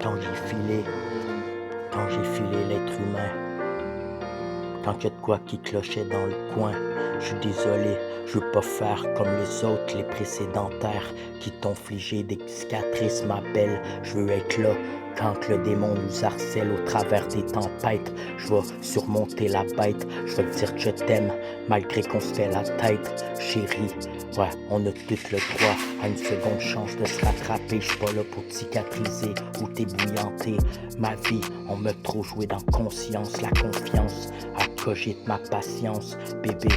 Quand j'ai filé l'être humain, quand y'a de quoi qui clochait dans le coin, je suis désolé, je veux pas faire comme les autres, les précédentaires qui t'ont fligé des cicatrices, ma belle. Je veux être là quand le démon nous harcèle au travers des tempêtes. Je vais surmonter la bête, je vais te dire que je t'aime malgré qu'on se fait la tête, chérie. Ouais, on a tout le droit à une seconde chance de se rattraper. Je suis pas là pour te cicatriser ou t'ébouillanter. Ma vie, on m'a trop joué dans conscience. La confiance a cogité ma patience. Bébé,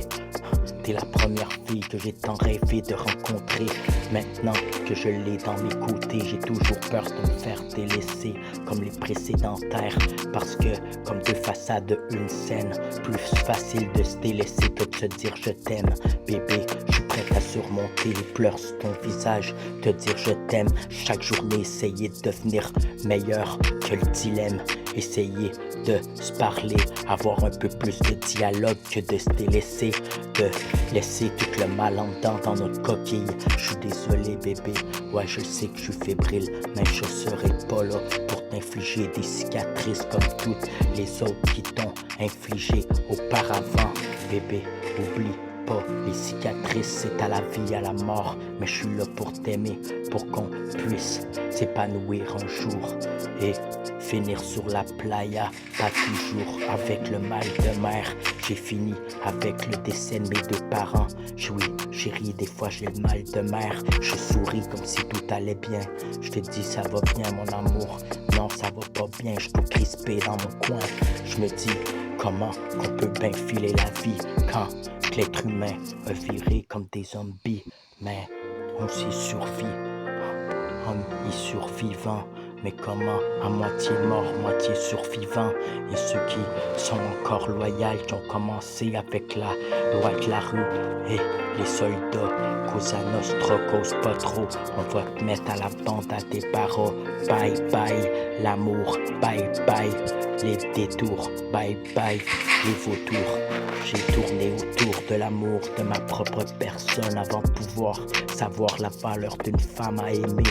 t'es la première fille que j'ai tant rêvé de rencontrer. Maintenant que je l'ai dans mes côtés, j'ai toujours peur de me faire délaisser comme les précédentaires. Parce que comme deux façades de une scène, plus facile de se délaisser que de se dire je t'aime. Bébé, je suis prête à surmonter les pleurs sur ton visage, te dire je t'aime. Chaque journée, essayer de devenir meilleur que le dilemme. Essayer de se parler, avoir un peu plus de dialogue que de se délaisser, de laisser tout le mal en dedans dans notre coquille. Je suis désolé bébé, ouais je sais que je suis fébrile, mais je serai pas là pour t'infliger des cicatrices comme toutes les autres qui t'ont infligé auparavant. Bébé, oublie pas, les cicatrices c'est à la vie, à la mort, mais je suis là pour t'aimer, pour qu'on puisse s'épanouir un jour et finir sur la playa, pas toujours avec le mal de mer. J'ai fini avec le décès de mes deux parents. Oui, chérie, des fois j'ai le mal de mer. Je souris comme si tout allait bien. Je te dis ça va bien mon amour. Non, ça va pas bien, je suis crispé dans mon coin. Je me dis comment on peut bien filer la vie quand l'être humain a viré comme des zombies. Mais on s'y survit, on y survivant. Mais comment à moitié mort, moitié survivant. Et ceux qui sont encore loyaux, qui ont commencé avec la loi de la rue. Et les soldats, Cosa Nostra, cause pas trop. On va te mettre à la bande à tes barreaux. Bye bye, l'amour, bye bye. Les détours, bye bye, les vautours. J'ai tourné autour de l'amour de ma propre personne avant de pouvoir savoir la valeur d'une femme à aimer.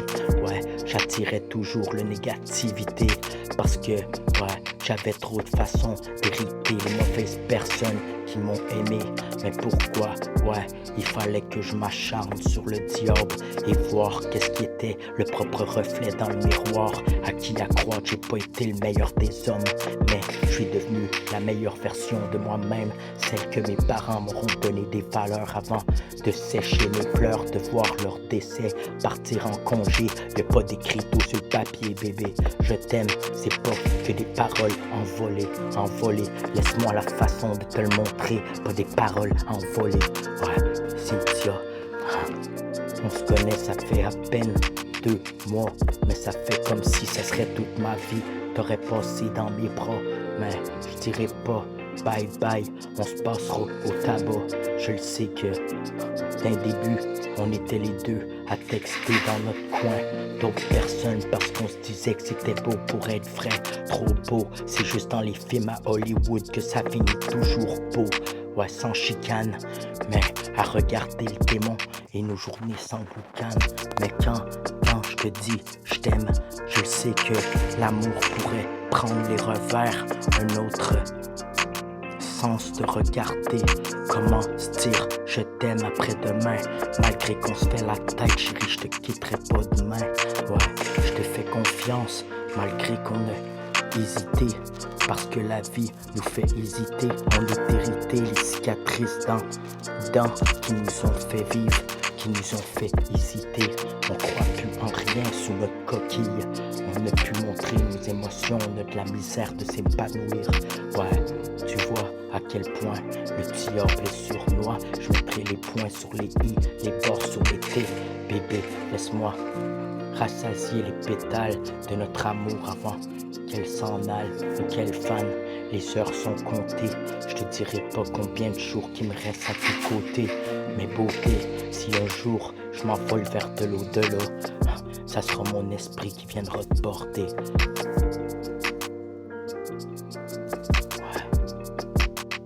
Ouais, j'attirais toujours le négativité parce que, ouais, j'avais trop de façons d'hériter les mauvaises personnes qui m'ont aimé. Mais pourquoi, ouais, il fallait que je m'acharne sur le diable et voir qu'est-ce qui était le propre reflet dans le miroir. À qui à croire que j'ai pas été le meilleur des hommes, mais je suis devenu la meilleure version de moi-même, celle que mes parents m'auront donné des valeurs avant de sécher mes pleurs, de voir leur décès, partir en congé. Y'a pas d'écrit tout sur le papier, bébé. Je t'aime, c'est pas que des paroles envolées, envolées. Laisse-moi la façon de te le montrer, pas des paroles envolées. Ouais, Cynthia, on se connaît, ça fait à peine 2 mois, mais ça fait comme si ça serait toute ma vie. T'aurais passé dans mes bras, mais je dirais pas bye bye, on se passera au tabac. Je le sais que d'un début, on était les deux à texter dans notre coin d'autres personnes parce qu'on se disait que c'était beau pour être vrai. Trop beau, c'est juste dans les films à Hollywood que ça finit toujours beau. Ouais, sans chicane, mais à regarder le démon et nos journées sans boucan. Mais quand je te dis je t'aime, je sais que l'amour pourrait prendre les revers. Un autre sens de regarder comment se dire je t'aime après-demain. Malgré qu'on se fait la tête, chérie, je te quitterai pas demain. Ouais, je te fais confiance malgré qu'on a hésité. Parce que la vie nous fait hésiter. On est hérité les cicatrices dans qui nous ont fait vivre, qui nous ont fait hésiter. On croit plus en rien sous notre coquille. On a pu montrer nos émotions, on a de la misère de s'épanouir. Ouais, tu vois à quel point le diable est sournois. Je mettrai les points sur les i, les bords sur les t. Bébé, laisse-moi rassasier les pétales de notre amour avant qu'elle s'en aille ou qu'elle fane. Les heures sont comptées, je te dirai pas combien de jours qui me restent à tes côtés. Mais beauté, si un jour je m'envole vers de l'au-delà, ça sera mon esprit qui viendra te porter. Ouais.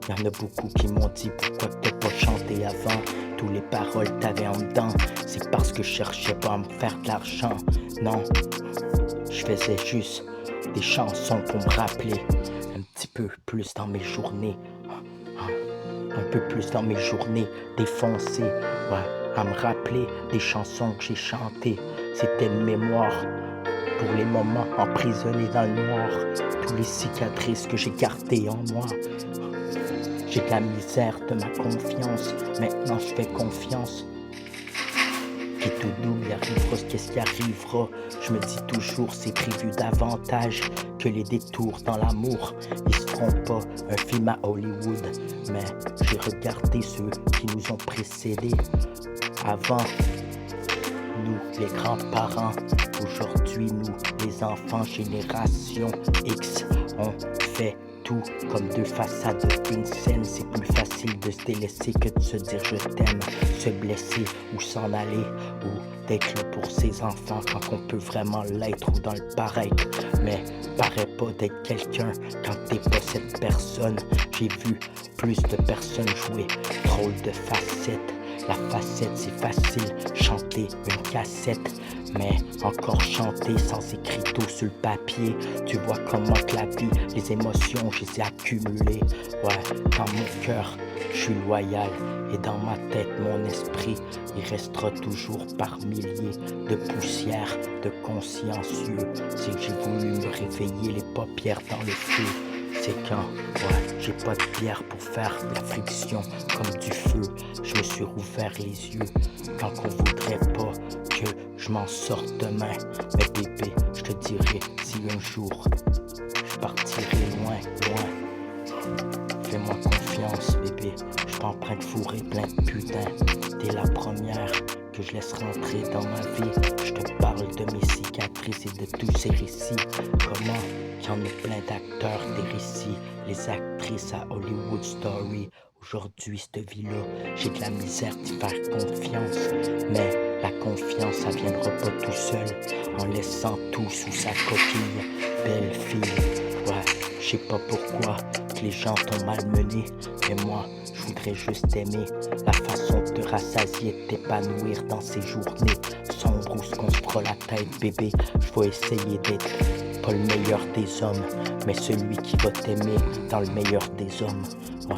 Y'en a beaucoup qui m'ont dit pourquoi t'as pas chanté avant. Tous les paroles t'avaient en dedans, c'est parce que je cherchais pas à me faire de l'argent. Non, je faisais juste des chansons pour me rappeler un petit peu plus dans mes journées, un peu plus dans mes journées défoncées, ouais, à me rappeler des chansons que j'ai chantées. C'était une mémoire pour les moments emprisonnés dans le noir, tous les cicatrices que j'ai gardées en moi. J'ai de la misère de ma confiance, maintenant je fais confiance. Qui tout double, il arrivera qu'est-ce qui arrivera. Je me dis toujours c'est prévu davantage que les détours dans l'amour. Ils se feront pas un film à Hollywood, mais j'ai regardé ceux qui nous ont précédés avant. Nous, les grands-parents, aujourd'hui nous, les enfants, génération X, on fait tout comme deux façades d'une scène. C'est plus facile de se délaisser que de se dire je t'aime, se blesser ou s'en aller, ou d'être là pour ses enfants quand on peut vraiment l'être ou dans le paraître. Mais paraît pas d'être quelqu'un quand t'es pas cette personne. J'ai vu plus de personnes jouer drôle de facettes. La facette c'est facile, chanter une cassette, mais encore chanter sans écriteau sur le papier. Tu vois comment que la vie, les émotions, je les ai accumulées. Ouais, dans mon cœur, je suis loyal, et dans ma tête, mon esprit, il restera toujours par milliers de poussières de consciencieux. C'est que j'ai voulu me réveiller les paupières dans le feu. C'est quand, ouais, j'ai pas de pierre pour faire de la friction comme du feu. Je me suis rouvert les yeux quand on voudrait pas que je m'en sorte demain. Mais bébé, je te dirai si un jour je partirai loin, loin. Fais-moi confiance, bébé, je suis pas en train de fourrer plein de putain. T'es la première que je laisse rentrer dans ma vie. Je te parle de mes cicatrices et de tous ces récits. Comment qu'il y en a plein d'acteurs des récits, les actrices à Hollywood Story. Aujourd'hui, cette vie-là, j'ai de la misère d'y faire confiance. Mais la confiance, ça viendra pas tout seul, en laissant tout sous sa coquille. Belle fille, ouais, je sais pas pourquoi que les gens t'ont malmené, mais moi, je voudrais juste t'aimer. La façon de te rassasier, de t'épanouir dans ces journées sombres où ce qu'on se fera la tête, bébé. Je vais essayer d'être pas le meilleur des hommes, mais celui qui va t'aimer dans le meilleur des hommes. Ouais.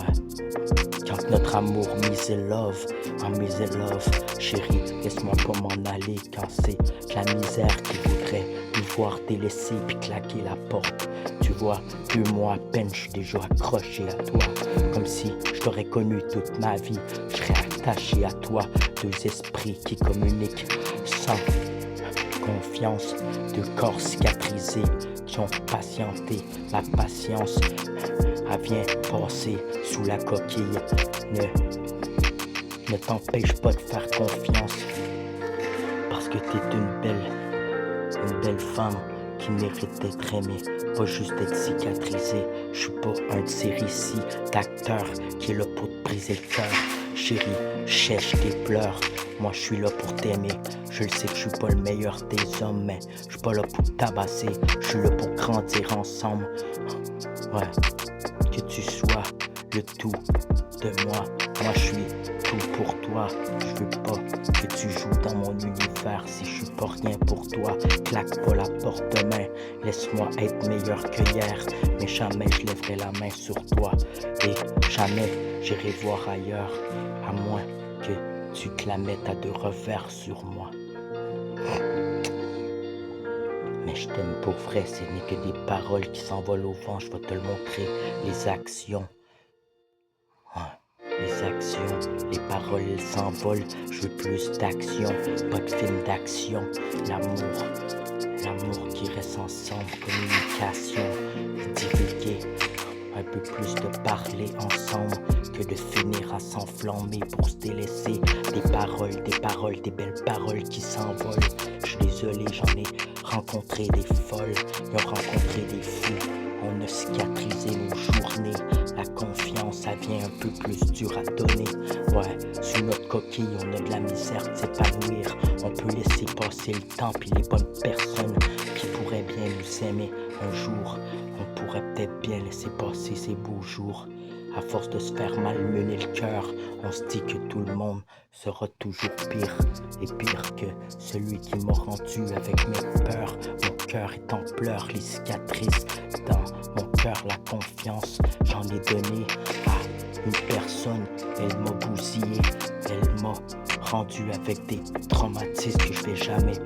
Quand notre amour mise love, en mise love, chérie, laisse-moi pas m'en aller quand c'est la misère qui voudrait nous voir délaisser puis claquer la porte. Tu vois, 2 mois à peine, je suis déjà accroché à toi, comme si je t'aurais connu toute ma vie. Je serais attaché à toi, 2 esprits qui communiquent sans confiance, 2 corps cicatrisés qui ont patienté. La patience, elle vient passer sous la coquille. Ne t'empêche pas de faire confiance, parce que t'es une belle femme qui mérite d'être aimée, pas juste d'être cicatrisée. Je suis pas un de ces récits d'acteurs qui est là pour te briser le cœur. Chérie, chèche tes pleurs, moi je suis là pour t'aimer. Je le sais que je suis pas le meilleur des hommes, mais je suis pas là pour te tabasser, je suis là pour grandir ensemble. Ouais, que tu sois le tout de moi, moi je suis tout pour toi. Je veux pas que tu joues dans mon univers si je suis pas rien pour toi. Claque pas la porte demain, laisse-moi être meilleur que hier. Mais jamais je lèverai la main sur toi, et jamais j'irai voir ailleurs, à moins que tu te la mettes à 2 revers sur moi. Mais je t'aime pour vrai, ce n'est que des paroles qui s'envolent au vent. Je vais te le montrer, les actions. Ouais, les actions, les paroles elles s'envolent. Je veux plus d'action, pas de film d'action. L'amour qui reste ensemble, communication, divulguer. Un peu plus de parler ensemble que de finir à s'enflammer pour se délaisser. Des paroles, des belles paroles qui s'envolent. Je suis désolé, j'en ai rencontré des folles, ils ont rencontré des fous. On a cicatrisé nos journées. La confiance, ça vient un peu plus dur à donner. Ouais, sur notre coquille, on a de la misère de s'épanouir. On peut laisser passer le temps puis les bonnes personnes qui pourraient bien nous aimer. Un jour, on pourrait peut-être bien laisser passer ces beaux jours À force de se faire malmener le cœur, on se dit que tout le monde sera toujours pire. Et pire que celui qui m'a rendu avec mes peurs. Mon cœur est en pleurs, les cicatrices dans mon cœur, la confiance. J'en ai donné à une personne, elle m'a bousillé, elle m'a rendu avec des traumatismes que je vais jamais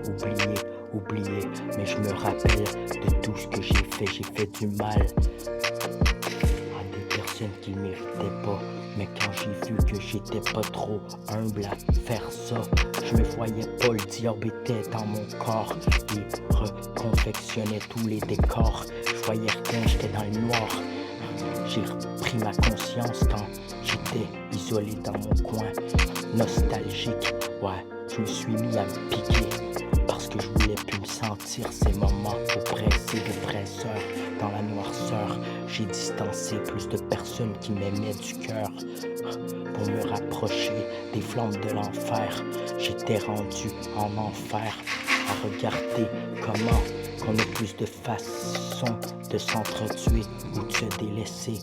oublier. Mais je me rappelle de tout ce que j'ai fait du mal à des personnes qui ne méritaient pas. Mais quand j'ai vu que j'étais pas trop humble à faire ça, je me voyais pas, le diable était dans mon corps. Il reconfectionnait tous les décors. Je voyais rien, j'étais dans le noir. J'ai repris ma conscience quand j'étais isolé dans mon coin, nostalgique. Ouais, je me suis mis à me piquer parce que je voulais plus me sentir ces moments oppressés de vraies sœurs. Dans la noirceur, j'ai distancé plus de personnes qui m'aimaient du cœur pour me rapprocher des flammes de l'enfer. J'étais rendu en enfer à regarder comment qu'on a plus de façons de s'entretuer ou de se délaisser,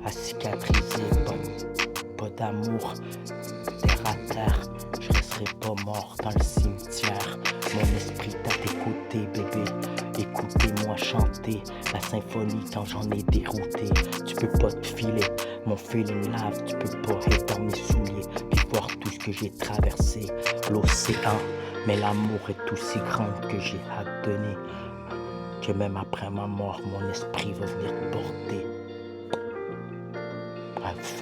à cicatriser, pas d'amour, terre à terre, je resterai pas mort dans le cimetière. Mon esprit t'a écouté, bébé, écoutez-moi chanter la symphonie quand j'en ai dérouté. Tu peux pas te filer, mon feeling lave, tu peux pas être dans mes souliers puis voir tout ce que j'ai traversé, l'océan. Mais l'amour est aussi grand que j'ai à donner, que même après ma mort, mon esprit va venir te porter.